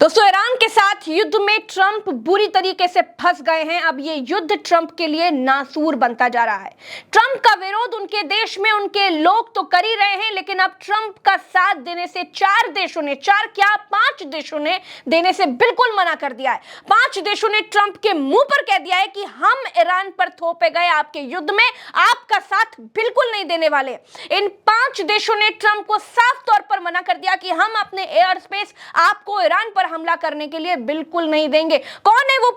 दोस्तों, ईरान के साथ युद्ध में ट्रंप बुरी तरीके से फंस गए हैं। अब ये युद्ध ट्रंप के लिए नासूर बनता जा रहा है। ट्रंप का विरोध उनके देश में उनके लोग तो कर ही रहे हैं, लेकिन अब ट्रंप का साथ देने से चार देशों ने, चार क्या पांच देशों ने देने से बिल्कुल मना कर दिया है। पांच देशों ने ट्रंप के मुंह पर कह दिया है कि हम ईरान पर थोपे गए आपके युद्ध में आपका साथ बिल्कुल नहीं देने वाले। इन पांच देशों ने ट्रंप को साफ तौर पर मना कर दिया कि हम अपने एयर स्पेस आपको ईरान पर हमला करने के लिए बिल्कुल नहीं देंगे। कौन है वो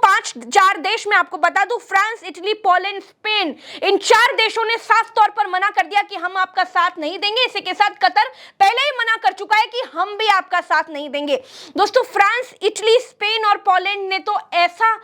चार देश? मैं आपको बता दूं, फ्रांस, इटली, पोलैंड, स्पेन। इन चार देशों ने साफ तौर पर मना कर दिया कि हम आपका साथ नहीं देंगे। इसी के साथ कतर पहले ही मना कर चुका है कि हम भी आपका साथ नहीं देंगे। दोस्तों, फ्रांस, इटली, स्पेन और पोलैंड ने तो ऐसा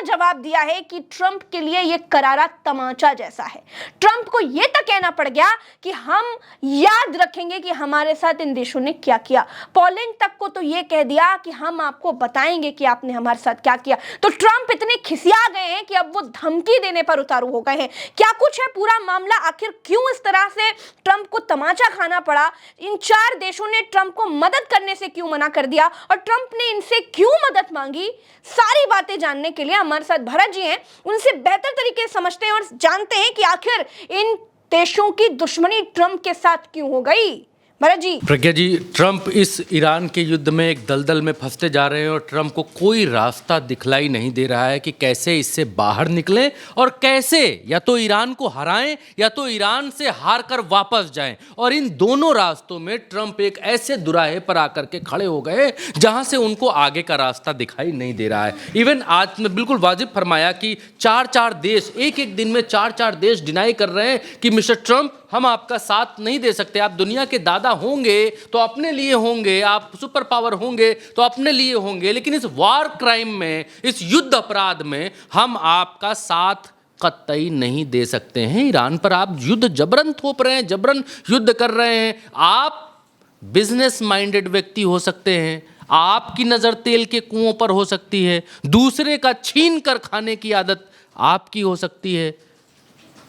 जवाब दिया है कि ट्रंप के लिए यह करारा तमाचा जैसा है। ट्रंप को यह तक कहना पड़ गया कि हम याद रखेंगे कि हमारे साथ इन देशों ने क्या किया। पोलैंड तक को तो यह कह दिया कि हम आपको बताएंगे कि आपने हमारे साथ क्या किया। तो ट्रंप इतने खिसिया गए हैं कि अब वो धमकी देने पर उतारू हो गए हैं। क्या कुछ है पूरा मामला? आखिर क्यों इस तरह से ट्रंप को तमाचा खाना पड़ा? इन चार देशों ने ट्रंप को मदद करने से क्यों मना कर दिया और ट्रंप ने इनसे क्यों मदद मांगी? सारी बातें जानने के लिए हमारे साथ भरत जी हैं। उनसे बेहतर तरीके से समझते हैं और जानते हैं कि आखिर इन देशों की दुश्मनी ट्रंप के साथ क्यों हो गई। भरत जी। प्रज्ञा जी, ट्रंप इस ईरान के युद्ध में एक दलदल में फंसते जा रहे हैं और ट्रंप को कोई रास्ता दिखलाई नहीं दे रहा है कि कैसे इससे बाहर निकलें और कैसे या तो ईरान को हराएं या तो ईरान से हार कर वापस जाएं। और इन दोनों रास्तों में ट्रंप एक ऐसे दुराहे पर आकर के खड़े हो गए जहां से उनको आगे का रास्ता दिखाई नहीं दे रहा है। इवन आज ने बिल्कुल वाजिब फरमाया कि चार देश एक दिन में चार देश डिनाई कर रहे हैं कि मिस्टर ट्रंप, हम आपका साथ नहीं दे सकते। आप दुनिया के दादा होंगे तो अपने लिए होंगे, आप सुपर पावर होंगे तो अपने लिए होंगे, लेकिन इस वार क्राइम में, इस युद्ध अपराध में हम आपका साथ कतई नहीं दे सकते हैं। ईरान पर आप युद्ध जबरन थोप रहे हैं, जबरन युद्ध कर रहे हैं। आप बिजनेस माइंडेड व्यक्ति हो सकते हैं, आपकी नज़र तेल के कुओं पर हो सकती है, दूसरे का छीन कर खाने की आदत आपकी हो सकती है,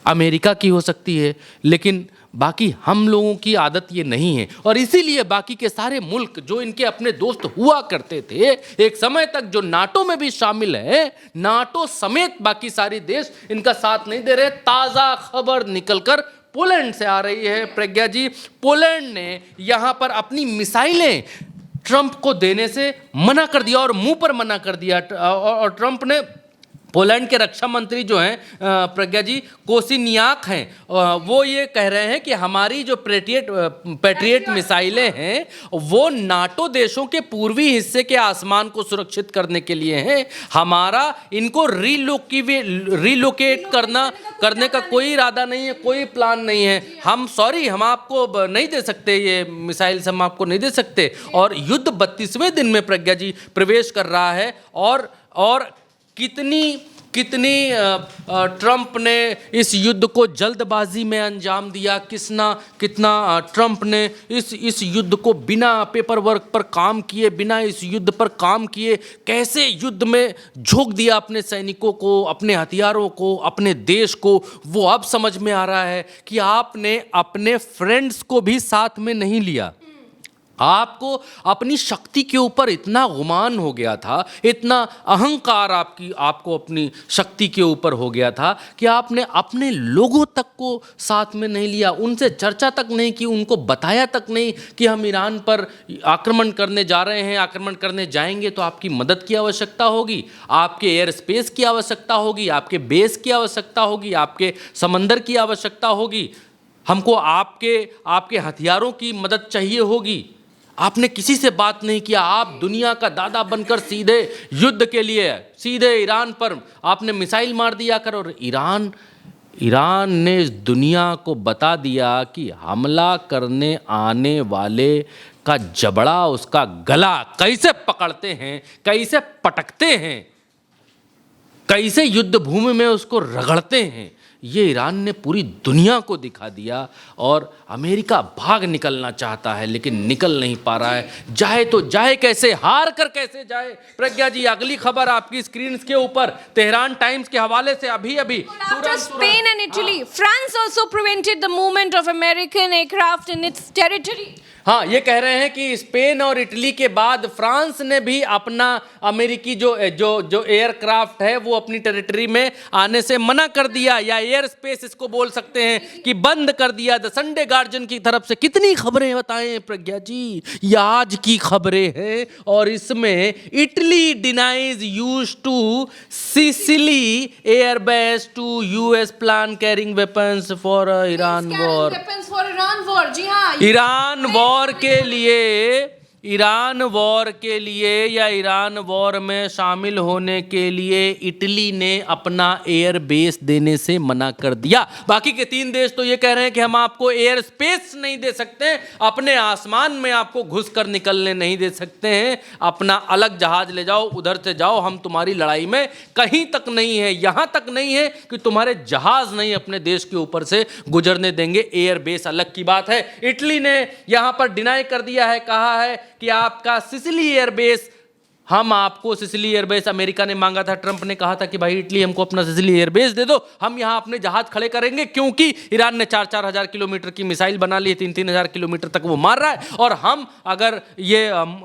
अमेरिका की हो सकती है, लेकिन बाकी हम लोगों की आदत ये नहीं है। और इसीलिए बाकी के सारे मुल्क जो इनके अपने दोस्त हुआ करते थे, एक समय तक जो नाटो में भी शामिल है, नाटो समेत बाकी सारे देश इनका साथ नहीं दे रहे। ताज़ा खबर निकलकर पोलैंड से आ रही है प्रज्ञा जी। पोलैंड ने यहाँ पर अपनी मिसाइलें ट्रंप को देने से मना कर दिया और मुंह पर मना कर दिया। और ट्रंप ने, पोलैंड के रक्षा मंत्री जो हैं प्रज्ञा जी, कोसिनियाक हैं, वो ये कह रहे हैं कि हमारी जो पैट्रियट मिसाइलें हैं वो नाटो देशों के पूर्वी हिस्से के आसमान को सुरक्षित करने के लिए हैं। हमारा इनको रिलोकेट करने का कोई इरादा नहीं है, कोई प्लान नहीं है। हम आपको नहीं दे सकते, ये मिसाइल हम आपको नहीं दे सकते। और युद्ध 32वें दिन में प्रज्ञा जी प्रवेश कर रहा है। और कितनी ट्रंप ने इस युद्ध को जल्दबाजी में अंजाम दिया, कितना ट्रंप ने इस युद्ध को बिना पेपर वर्क पर काम किए, बिना इस युद्ध पर काम किए कैसे युद्ध में झोंक दिया अपने सैनिकों को, अपने हथियारों को, अपने देश को। वो अब समझ में आ रहा है कि आपने अपने फ्रेंड्स को भी साथ में नहीं लिया। आपको अपनी शक्ति के ऊपर इतना गुमान हो गया था, इतना अहंकार आपको अपनी शक्ति के ऊपर हो गया था कि आपने अपने लोगों तक को साथ में नहीं लिया, उनसे चर्चा तक नहीं की, उनको बताया तक नहीं कि हम ईरान पर आक्रमण करने जा रहे हैं, आक्रमण करने जाएंगे तो आपकी मदद की आवश्यकता होगी, आपके एयर स्पेस की आवश्यकता होगी, आपके बेस की आवश्यकता होगी, आपके समंदर की आवश्यकता होगी, हमको आपके हथियारों की मदद चाहिए होगी। आपने किसी से बात नहीं किया। आप दुनिया का दादा बनकर सीधे युद्ध के लिए, सीधे ईरान पर आपने मिसाइल मार दिया कर। और ईरान ने इस दुनिया को बता दिया कि हमला करने आने वाले का जबड़ा, उसका गला कैसे पकड़ते हैं, कैसे पटकते हैं, कैसे युद्ध भूमि में उसको रगड़ते हैं। ये ईरान ने पूरी दुनिया को दिखा दिया। और अमेरिका भाग निकलना चाहता है लेकिन निकल नहीं पा रहा है। जाए तो जाए कैसे, हार कर कैसे जाए। प्रज्ञा जी, अगली खबर आपकी स्क्रीन के ऊपर तेहरान टाइम्स के हवाले से अभी After Spain and Italy, France also prevented the movement of American aircraft in its territory. हाँ, ये कह रहे हैं कि स्पेन और इटली के बाद फ्रांस ने भी अपना अमेरिकी जो जो जो एयरक्राफ्ट है वो अपनी टेरिटरी में आने से मना कर दिया, या एयर स्पेस इसको बोल सकते हैं कि बंद कर दिया। द संडे गार्जियन की तरफ से कितनी खबरें बताएं प्रज्ञा जी, ये आज की खबरें हैं, और इसमें Italy denies use to Sicily airbase to US plan carrying weapons for Iran war. Weapons for Iran war, जी हाँ, ईरान वॉर के लिए, ईरान वॉर के लिए या ईरान वॉर में शामिल होने के लिए इटली ने अपना एयर बेस देने से मना कर दिया। बाकी के 3 देश तो ये कह रहे हैं कि हम आपको एयर स्पेस नहीं दे सकते, अपने आसमान में आपको घुस कर निकलने नहीं दे सकते हैं, अपना अलग जहाज ले जाओ, उधर से जाओ, हम तुम्हारी लड़ाई में कहीं तक नहीं है, यहां तक नहीं है कि तुम्हारे जहाज नहीं अपने देश के ऊपर से गुजरने देंगे। एयर बेस अलग की बात है। इटली ने यहां पर डिनाई कर दिया है, कहा है कि आपका सिसिली एयरबेस, हम आपको सिसिली एयरबेस, अमेरिका ने मांगा था, ट्रंप ने कहा था कि भाई इटली हमको अपना सिसिली एयरबेस दे दो, हम यहां अपने जहाज खड़े करेंगे, क्योंकि ईरान ने 4-4 हजार किलोमीटर की मिसाइल बना ली है, 3-3 हजार किलोमीटर तक वो मार रहा है, और हम अगर ये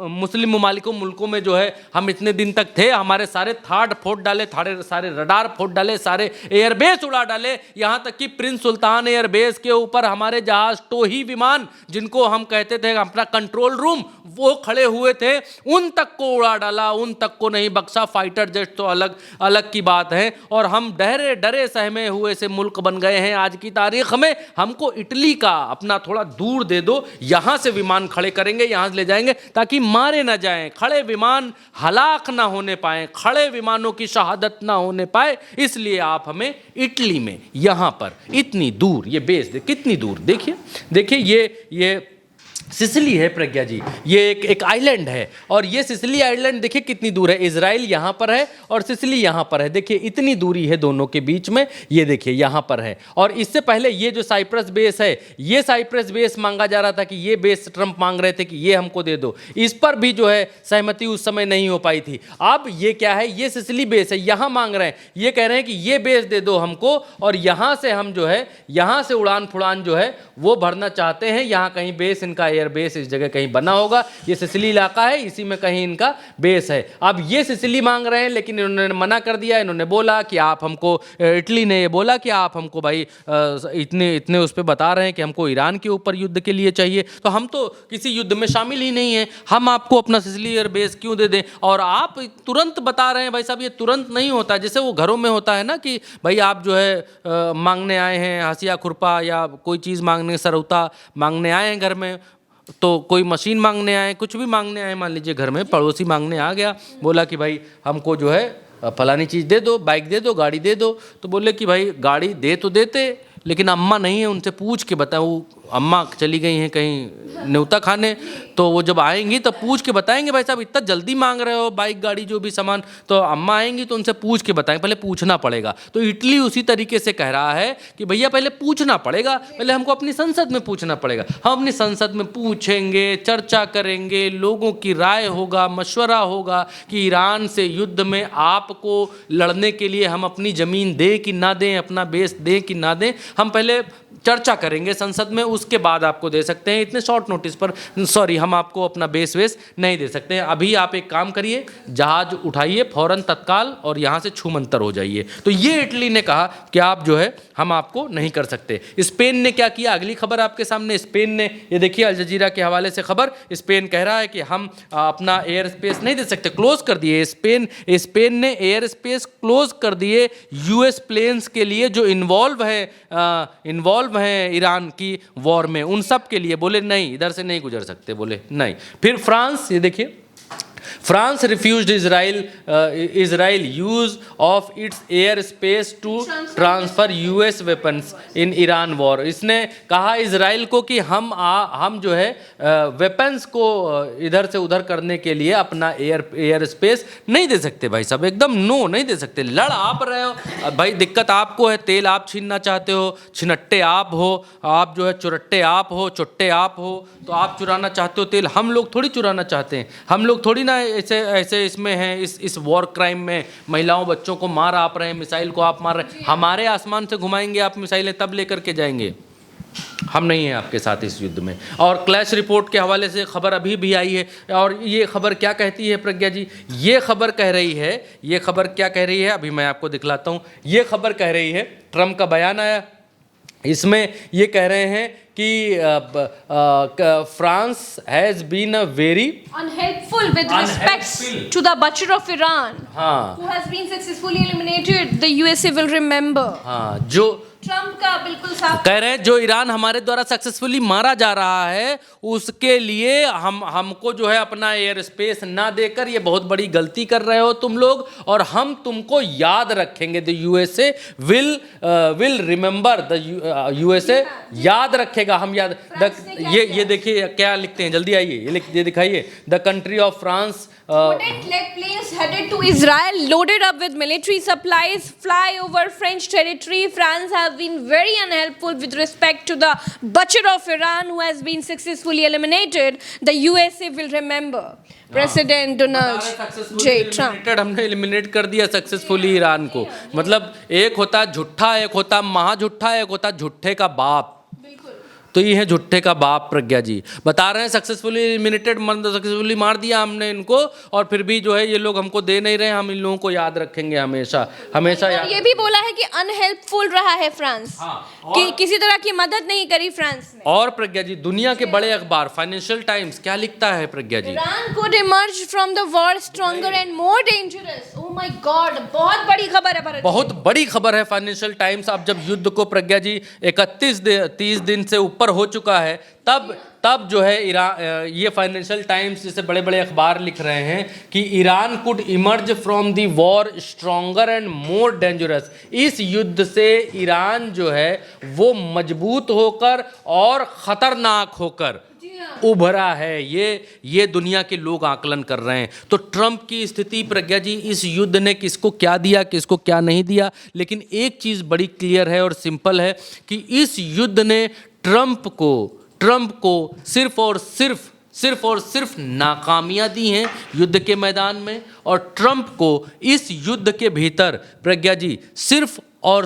मुस्लिम ममालिकों मुल्कों में जो है हम इतने दिन तक थे, हमारे सारे थाड फोड़ डाले, सारे रडार फोड़ डाले, सारे एयरबेस उड़ा डाले, यहां तक कि प्रिंस सुल्तान एयरबेस के ऊपर हमारे जहाज टोही विमान, जिनको हम कहते थे अपना कंट्रोल रूम, वो खड़े हुए थे, उन तक को उड़ा डाला, उन तक को नहीं बख्शा। फाइटर जेट तो अलग अलग की बात है, और हम डरे सहमे हुए से मुल्क बन गए हैं आज की तारीख में। हमको इटली का अपना थोड़ा दूर दे दो, यहां से विमान खड़े करेंगे, यहां से ले जाएंगे, ताकि मारे ना जाएं, खड़े विमान हलाक ना होने पाए, खड़े विमानों की शहादत ना होने पाए, इसलिए आप हमें इटली में यहां पर इतनी दूर ये बेस दे। कितनी दूर देखिए ये सिसिली है प्रज्ञा जी, ये एक आइलैंड है, और ये सिसिली आइलैंड देखिए कितनी दूर है, इजराइल यहाँ पर है और सिसिली यहाँ पर है, देखिए इतनी दूरी है दोनों के बीच में, ये देखिए यहाँ पर है। और इससे पहले ये जो साइप्रस बेस है, ये साइप्रस बेस मांगा जा रहा था कि ये बेस ट्रंप मांग रहे थे कि ये हमको दे दो, इस पर भी जो है सहमति उस समय नहीं हो पाई थी। अब ये क्या है, ये सिसिली बेस है, यहाँ मांग रहे हैं, ये कह रहे हैं कि ये बेस दे दो हमको, और यहाँ से हम जो है यहाँ से उड़ान फुड़ान जो है वो भरना चाहते हैं, यहाँ कहीं बेस इनका एयर बेस इस जगह कहीं बना होगा, ये सिसिली इलाका है, इसी में कहीं इनका बेस है। अब ये सिसिली मांग रहे हैं, लेकिन इन्होंने मना कर दिया, इन्होंने बोला कि आप हमको, इटली ने ये बोला कि आप हमको भाई इतने उस पर बता रहे हैं कि हमको ईरान के ऊपर युद्ध के लिए चाहिए, तो हम तो किसी युद्ध में शामिल ही नहीं है, हम आपको अपना सिसिली एयर बेस क्यों दे दें। और आप तुरंत बता रहे हैं, भाई साहब ये तुरंत नहीं होता, जैसे वो घरों में होता है ना कि भाई आप जो है मांगने आए हैं हंसिया खुरपा या कोई चीज़ मांगने, सरौता मांगने आए हैं घर में, तो कोई मशीन मांगने आए, कुछ भी मांगने आए, मान लीजिए घर में पड़ोसी मांगने आ गया, बोला कि भाई हमको जो है फलानी चीज़ दे दो, बाइक दे दो, गाड़ी दे दो, तो बोले कि भाई गाड़ी दे तो देते, लेकिन अम्मा नहीं है, उनसे पूछ के बताओ, अम्मा चली गई हैं कहीं न्योता खाने, तो वो जब आएंगी तब पूछ के बताएंगे, भाई साहब इतना जल्दी मांग रहे हो बाइक गाड़ी जो भी सामान, तो अम्मा आएंगी तो उनसे पूछ के बताएंगे, पहले पूछना पड़ेगा। तो इटली उसी तरीके से कह रहा है कि भैया पहले पूछना पड़ेगा, पहले हमको अपनी संसद में पूछना पड़ेगा, हम अपनी संसद में पूछेंगे, चर्चा करेंगे, लोगों की राय होगा, मशवरा होगा कि ईरान से युद्ध में आपको लड़ने के लिए हम अपनी ज़मीन दें कि ना दें, अपना बेस दें कि ना दें, हम पहले चर्चा करेंगे संसद में, उसके बाद आपको दे सकते हैं। इतने शॉर्ट नोटिस पर सॉरी हम आपको अपना बेस वेस नहीं दे सकते हैं। अभी आप एक काम करिए, जहाज उठाइए फौरन तत्काल और यहाँ से छूमंतर हो जाइए। तो ये इटली ने कहा कि आप जो है हम आपको नहीं कर सकते। स्पेन ने क्या किया, अगली खबर आपके सामने, स्पेन ने ये देखिए अल जजीरा के हवाले से खबर, स्पेन कह रहा है कि हम अपना एयर स्पेस नहीं दे सकते, क्लोज कर दिए। स्पेन ने एयर स्पेस क्लोज कर दिए यूएस प्लेन्स के लिए जो इन्वॉल्व हैं ईरान की वॉर में, उन सब के लिए बोले नहीं, इधर से नहीं गुजर सकते, बोले नहीं। फिर फ्रांस, ये देखिए France refused Israel use of its air space to transfer US weapons in Iran war. इसने कहा इजराइल को कि हम जो है वेपन्स को इधर से उधर करने के लिए अपना एयर स्पेस नहीं दे सकते। भाई साहब एकदम नो, नहीं दे सकते। लड़ आप रहे हो भाई, दिक्कत आपको है, तेल आप छीनना चाहते हो, छिनट्टे आप हो, आप जो है चुरट्टे आप हो, चुट्टे आप हो, तो आप चुराना चाहते हो तेल, हम लोग थोड़ी चुराना चाहते हैं, हम लोग थोड़ी ना ऐसे इसमें हैं, इस वॉर क्राइम में महिलाओं बच्चों को मार आप रहे हैं, मिसाइल को आप मार रहे हैं, हमारे आसमान से घुमाएंगे आप मिसाइलें तब लेकर के जाएंगे। हम नहीं हैं आपके साथ इस युद्ध में। और क्लैश रिपोर्ट के हवाले से खबर अभी भी आई है, और ये खबर क्या कहती है प्रज्ञा जी? ये खबर कह रही है, ये खबर क्या कह रही है अभी मैं आपको दिखलाता हूँ। ये खबर कह रही है, ट्रम्प का बयान आया, इसमें ये कह रहे हैं कि France has been a very unhelpful with respect to the butcher of Iran, हाँ who has been successfully eliminated. The USA will remember. हाँ, जो ट्रम्प का बिल्कुल साफ कह रहे हैं जो ईरान हमारे द्वारा सक्सेसफुली मारा जा रहा है, उसके लिए हमको जो है अपना एयर स्पेस ना देकर ये बहुत बड़ी गलती कर रहे हो तुम लोग, और हम तुमको याद रखेंगे। The USA will remember, the USA याद रखेगा, हम याद ये देखिए क्या लिखते हैं, जल्दी आइए ये दिखाइए। The country of France wouldn't let planes headed to Israel loaded up with military supplies fly over French territory. France have been very unhelpful with respect to the butcher of Iran, who has been successfully eliminated. The USA will remember. President Donald J. Trump. हमने eliminate कर दिया successfully Iran को। मतलब एक होता झूठा, एक होता महाझूठा, एक होता झूठे का बाप। तो ये है झुट्ठे का बाप प्रज्ञा जी। बता रहे हैं सक्सेसफुली एलिमिनेटेड, सक्सेसफुली मार दिया हमने इनको, और फिर भी जो है ये लोग हमको दे नहीं रहे। हम इन लोगों को याद रखेंगे हमेशा हमेशा याद। ये भी बोला है कि अनहेल्पफुल रहा है फ्रांस, कि किसी तरह की मदद नहीं करी फ्रांस ने। और प्रज्ञा जी, दुनिया के बड़े अखबार फाइनेंशियल टाइम्स क्या लिखता है Pragya ji? Iran could emerge from the war stronger and more dangerous. Oh my God, बहुत बड़ी खबर है भारत। बहुत बड़ी खबर है फाइनेंशियल टाइम्स। अब जब युद्ध को प्रज्ञा जी 30 दिन से ऊपर हो चुका है, तब जो है ईरान, ये फाइनेंशियल टाइम्स जैसे बड़े बड़े अखबार लिख रहे हैं कि Iran could emerge from the war stronger and more dangerous. इस युद्ध से ईरान जो है वो मजबूत होकर और ख़तरनाक होकर उभरा है। ये दुनिया के लोग आकलन कर रहे हैं। तो ट्रंप की स्थिति प्रज्ञा जी, इस युद्ध ने किसको क्या दिया, किसको क्या नहीं दिया, लेकिन एक चीज़ बड़ी क्लियर है और सिंपल है कि इस युद्ध ने ट्रंप को सिर्फ और सिर्फ नाकामियां दी हैं युद्ध के मैदान में। और ट्रंप को इस युद्ध के भीतर प्रज्ञा जी सिर्फ और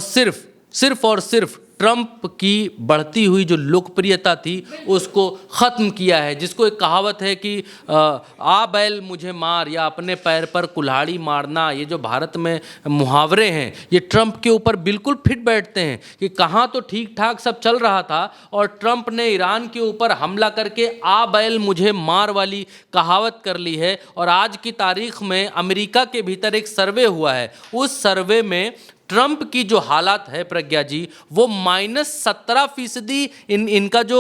सिर्फ ट्रंप की बढ़ती हुई जो लोकप्रियता थी उसको ख़त्म किया है। जिसको एक कहावत है कि आ बैल मुझे मार, या अपने पैर पर कुल्हाड़ी मारना, ये जो भारत में मुहावरे हैं ये ट्रंप के ऊपर बिल्कुल फिट बैठते हैं। कि कहाँ तो ठीक ठाक सब चल रहा था और ट्रंप ने ईरान के ऊपर हमला करके आ बैल मुझे मार वाली कहावत कर ली है। और आज की तारीख में अमेरिका के भीतर एक सर्वे हुआ है, उस सर्वे में ट्रंप की जो हालात है प्रज्ञा जी वो -17% इनका जो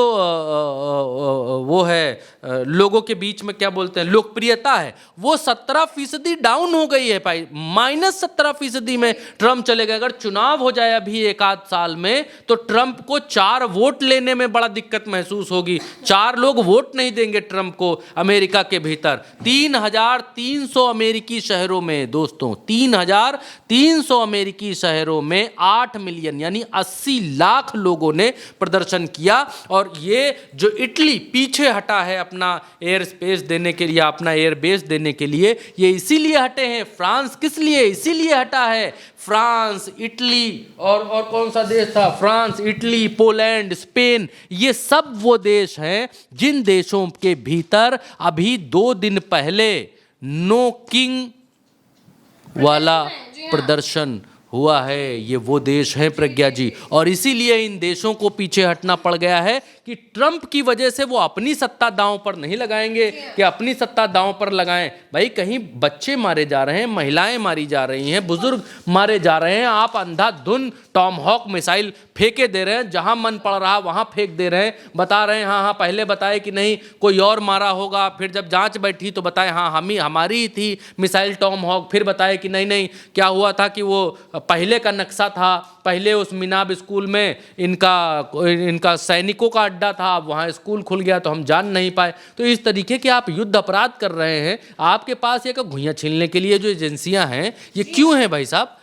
वो है लोगों के बीच में क्या बोलते हैं लोकप्रियता है, वो 17% डाउन हो गई है भाई। -17% में ट्रंप चले गए। अगर चुनाव हो जाए अभी एक आध साल में तो ट्रंप को 4 वोट लेने में बड़ा दिक्कत महसूस होगी। 4 लोग वोट नहीं देंगे ट्रंप को अमेरिका के भीतर। 3300 अमेरिकी शहरों में दोस्तों, 3300 अमेरिकी शहरों में 8 मिलियन यानी 80 लाख लोगों ने प्रदर्शन किया। और ये जो इटली पीछे हटा है अपना एयर स्पेस देने के लिए, अपना एयर बेस देने के लिए, ये इसीलिए हटे हैं। फ्रांस किस लिए इसीलिए हटा है? फ्रांस, इटली और कौन सा देश था? फ्रांस, इटली, पोलैंड, स्पेन, ये सब वो देश हैं जिन देशों के भीतर अभी 2 दिन पहले नो किंग वाला प्रदर्शन हुआ है। ये वो देश हैं प्रज्ञा जी। और इसीलिए इन देशों को पीछे हटना पड़ गया है कि ट्रंप की वजह से वो अपनी सत्ता दांव पर नहीं लगाएंगे कि अपनी सत्ता दांव पर लगाएं। भाई कहीं बच्चे मारे जा रहे हैं, महिलाएं मारी जा रही हैं, बुजुर्ग मारे जा रहे हैं, आप अंधाधुन टॉम हॉक मिसाइल फेंके दे रहे हैं, जहां मन पड़ रहा वहां फेंक दे रहे हैं। बता रहे हैं हाँ पहले बताए कि नहीं कोई और मारा होगा, फिर जब जांच बैठी तो बताए हाँ हमारी ही थी मिसाइल टॉम हॉक, फिर बताए कि नहीं क्या हुआ था कि वो पहले का नक्शा था, पहले उस मिनाब स्कूल में इनका सैनिकों का अड्डा था, अब वहाँ स्कूल खुल गया तो हम जान नहीं पाए। तो इस तरीके के आप युद्ध अपराध कर रहे हैं। आपके पास ये घुइयाँ छीलने के लिए जो एजेंसियां हैं ये क्यों हैं भाई साहब?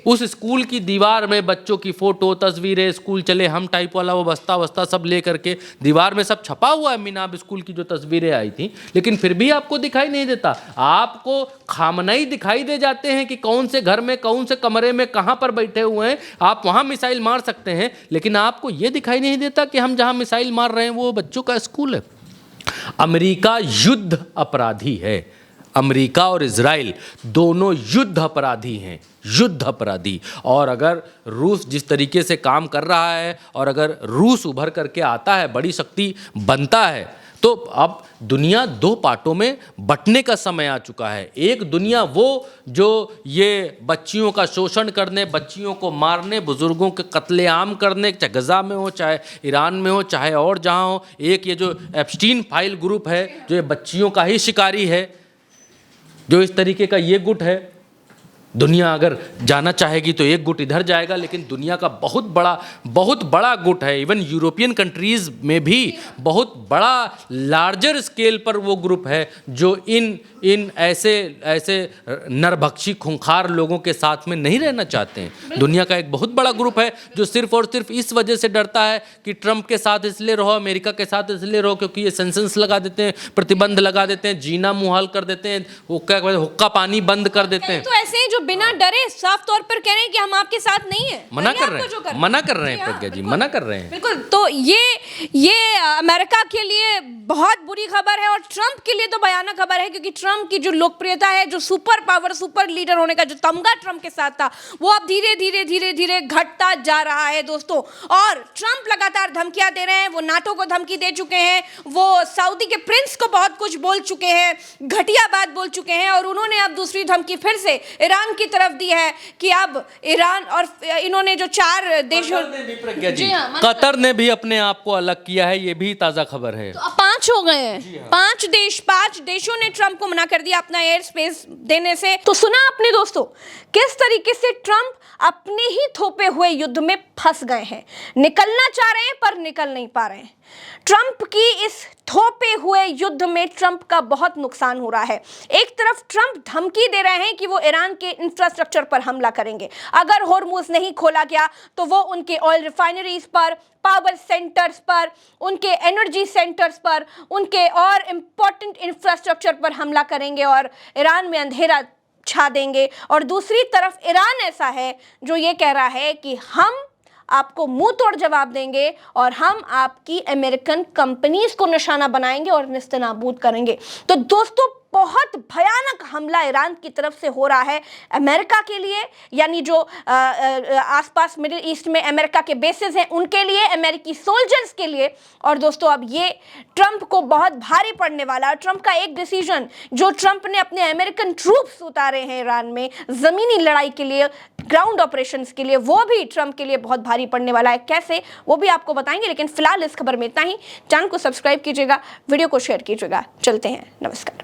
उस स्कूल की दीवार में बच्चों की फोटो, तस्वीरें, स्कूल चले हम टाइप वाला वो बस्ता वस्ता सब ले करके दीवार में सब छपा हुआ है, मीनाब स्कूल की जो तस्वीरें आई थी, लेकिन फिर भी आपको दिखाई नहीं देता। आपको खामनई दिखाई दे जाते हैं कि कौन से घर में, कौन से कमरे में, कहाँ पर बैठे हुए हैं, आप वहाँ मिसाइल मार सकते हैं, लेकिन आपको ये दिखाई नहीं देता कि हम जहाँ मिसाइल मार रहे हैं वो बच्चों का स्कूल है। अमेरिका युद्ध अपराधी है। अमेरिका और इजराइल दोनों युद्ध अपराधी हैं, युद्ध अपराधी। और अगर रूस जिस तरीके से काम कर रहा है और अगर रूस उभर करके आता है, बड़ी शक्ति बनता है, तो अब दुनिया दो पार्टों में बंटने का समय आ चुका है। एक दुनिया वो जो ये बच्चियों का शोषण करने, बच्चियों को मारने, बुजुर्गों के कत्लेआम करने, चाहे गजा में हो, चाहे ईरान में हो, चाहे और जहाँ हो। एक ये जो एप्स्टीन फाइल ग्रुप है जो ये बच्चियों का ही शिकारी है, जो इस तरीके का ये गुट है। दुनिया अगर जाना चाहेगी तो एक गुट इधर जाएगा, लेकिन दुनिया का बहुत बड़ा गुट है। इवन यूरोपियन कंट्रीज़ में भी बहुत बड़ा लार्जर स्केल पर वो ग्रुप है जो इन ऐसे नरभक्षी खूंखार लोगों के साथ में नहीं रहना चाहते हैं। दुनिया का एक बहुत बड़ा ग्रुप है जो सिर्फ और सिर्फ इस वजह से डरता है कि ट्रंप के साथ इसलिए रहो, अमेरिका के साथ इसलिए रहो क्योंकि ये सेंसस लगा देते हैं, प्रतिबंध लगा देते हैं, जीना मुहाल कर देते हैं, हुक्का पानी बंद कर देते हैं। तो ऐसे ही जो बिना डरे साफ तौर पर कह रहे हैं कि हम आपके साथ नहीं है, मना कर रहे हैं प्रज्ञा जी, मना कर रहे हैं। बिल्कुल। तो ये अमेरिका के लिए बहुत बुरी खबर है और ट्रंप के लिए तो भयानक खबर है, क्योंकि ट्रंप की जो लोकप्रियता है, जो सुपर पावर, सुपर लीडर होने का जो तमगा ट्रंप के साथ था, वो अब धीरे धीरे घटता जा रहा है दोस्तों। और ट्रंप लगातार धमकियां दे रहे हैं, वो नाटो को धमकी दे चुके हैं, वो सऊदी के प्रिंस को बहुत कुछ बोल चुके हैं, घटिया बात बोल चुके हैं, और उन्होंने अब दूसरी धमकी फिर से ईरान की तरफ दी है कि अब ईरान और इन्होंने जो 4 देशों, कतर ने भी अपने आप को अलग किया है, ये भी ताजा खबर है। तो अब 5 हो गए हैं। 5 देशों ने ट्रंप को मना कर दिया अपना एयर स्पेस देने से। तो सुना आपने दोस्तों किस तरीके से ट्रंप अपने ही थोपे हुए युद्ध में फंस गए हैं, निकलना चाह रहे हैं पर निकल नहीं पा रहे हैं। ट्रंप की इस थोपे हुए युद्ध में ट्रंप का बहुत नुकसान हो रहा है। एक तरफ ट्रंप धमकी दे रहे हैं कि वो ईरान के इंफ्रास्ट्रक्चर पर हमला करेंगे, अगर होर्मुज नहीं खोला गया तो वो उनके ऑयल रिफाइनरीज पर, पावर सेंटर्स पर, उनके एनर्जी सेंटर्स पर, उनके और इंपॉर्टेंट इंफ्रास्ट्रक्चर पर हमला करेंगे और ईरान में अंधेरा छा देंगे। और दूसरी तरफ ईरान ऐसा है जो ये कह रहा है कि हम आपको मुंह तोड़ जवाब देंगे और हम आपकी अमेरिकन कंपनीज को निशाना बनाएंगे और नेस्तनाबूद करेंगे। तो दोस्तों बहुत भयानक हमला ईरान की तरफ से हो रहा है अमेरिका के लिए, यानी जो आसपास मिडिल ईस्ट में अमेरिका के बेसेस हैं उनके लिए, अमेरिकी सोल्जर्स के लिए। और दोस्तों अब ये ट्रंप को बहुत भारी पड़ने वाला है। ट्रंप का एक डिसीजन जो ट्रंप ने अपने अमेरिकन ट्रूप्स उतारे हैं ईरान में ज़मीनी लड़ाई के लिए, ग्राउंड ऑपरेशंस के लिए, वो भी ट्रंप के लिए बहुत भारी पड़ने वाला है। कैसे, वो भी आपको बताएंगे, लेकिन फिलहाल इस खबर में इतना ही। चैनल को सब्सक्राइब कीजिएगा, वीडियो को शेयर कीजिएगा। चलते हैं, नमस्कार।